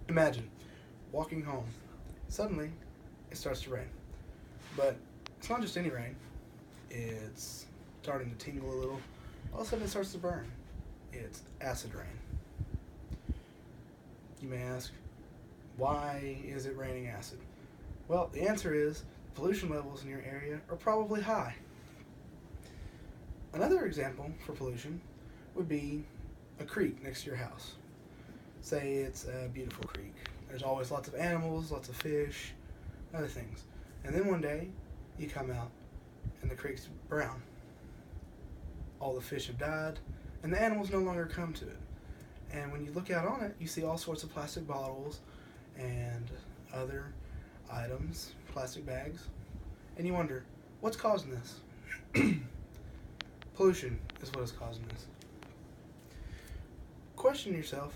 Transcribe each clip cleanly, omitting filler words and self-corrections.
Imagine walking home. Suddenly, it starts to rain. But it's not just any rain, it's starting to tingle a little. All of a sudden, it starts to burn. It's acid rain. You may ask, why is it raining acid? Well, the answer is pollution levels in your area are probably high. Another example for pollution would be a creek next to your house. Say it's a beautiful creek. There's always lots of animals, lots of fish, other things. And then one day, you come out and the creek's brown. All the fish have died, and the animals no longer come to it. And when you look out on it, you see all sorts of plastic bottles and other items, plastic bags, and you wonder, what's causing this? Pollution is what is causing this. Question yourself,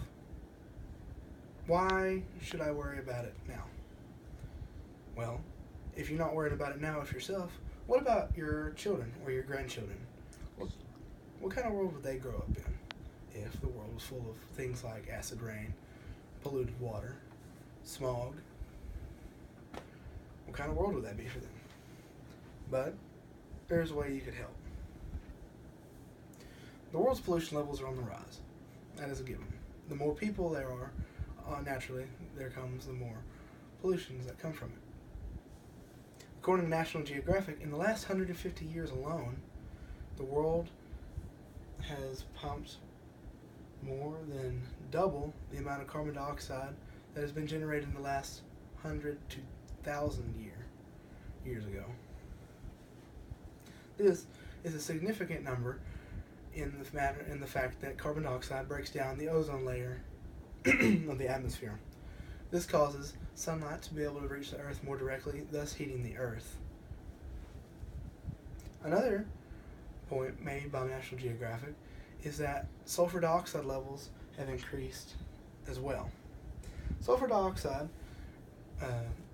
why should I worry about it now? Well, if you're not worried about it now of yourself, what about your children or your grandchildren? What kind of world would they grow up in if the world was full of things like acid rain, polluted water, smog? What kind of world would that be for them? But there's a way you could help. The world's pollution levels are on the rise. That is a given. The more people there are, naturally, there comes the more pollutions that come from it. According to National Geographic, in the last 150 years alone, the world has pumped more than double the amount of carbon dioxide that has been generated in the last 100 to 1,000 years ago. This is a significant number in the fact that carbon dioxide breaks down the ozone layer of the atmosphere. This causes sunlight to be able to reach the earth more directly, thus heating the earth. Another point made by National Geographic is that sulfur dioxide levels have increased as well. Sulfur dioxide,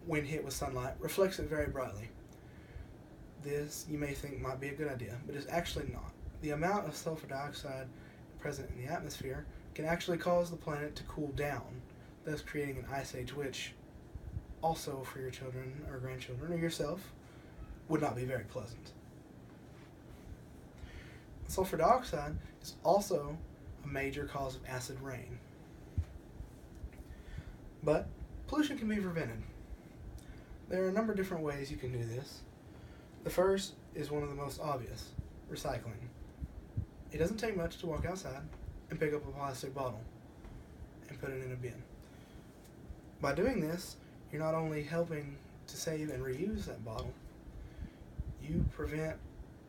when hit with sunlight, reflects it very brightly. This, you may think, might be a good idea, but it's actually not. The amount of sulfur dioxide present in the atmosphere can actually cause the planet to cool down, thus creating an ice age, which also for your children or grandchildren or yourself would not be very pleasant. Sulfur dioxide is also a major cause of acid rain. But pollution can be prevented. There are a number of different ways you can do this. The first is one of the most obvious, recycling. It doesn't take much to walk outside and pick up a plastic bottle and put it in a bin. By doing this, you're not only helping to save and reuse that bottle, you prevent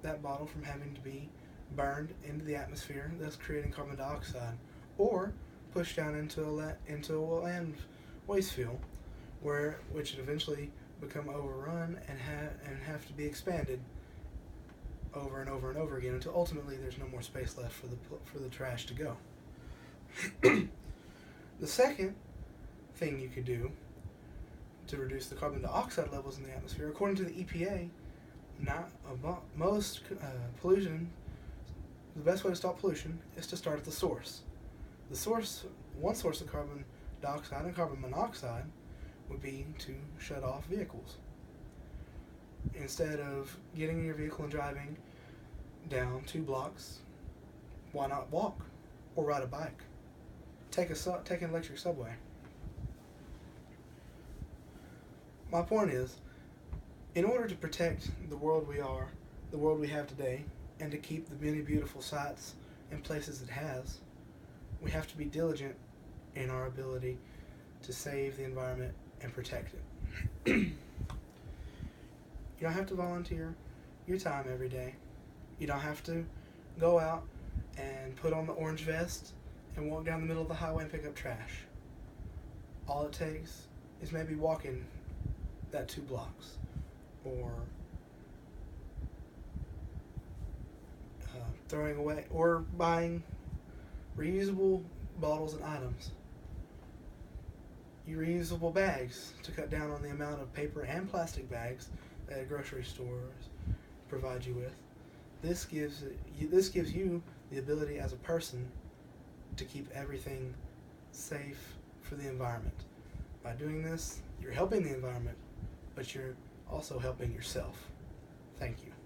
that bottle from having to be burned into the atmosphere, thus creating carbon dioxide, or pushed down into a land waste field, which would eventually become overrun and have to be expanded over and over and over again until ultimately there's no more space left for the trash to go. The second thing you could do to reduce the carbon dioxide levels in the atmosphere, according to the EPA, most pollution, the best way to stop pollution is to start at the source. One source of carbon dioxide and carbon monoxide would be to shut off vehicles. Instead of getting in your vehicle and driving down 2 blocks, why not walk or ride a bike? Take an electric subway. My point is, in order to protect the world we have today, and to keep the many beautiful sights and places it has, we have to be diligent in our ability to save the environment and protect it. You don't have to volunteer your time every day. You don't have to go out and put on the orange vest and walk down the middle of the highway and pick up trash. All it takes is maybe walking that 2 blocks, or throwing away, or buying reusable bottles and items. Reusable bags to cut down on the amount of paper and plastic bags that grocery stores provide you with. This gives you the ability as a person to keep everything safe for the environment. By doing this, you're helping the environment, but you're also helping yourself. Thank you.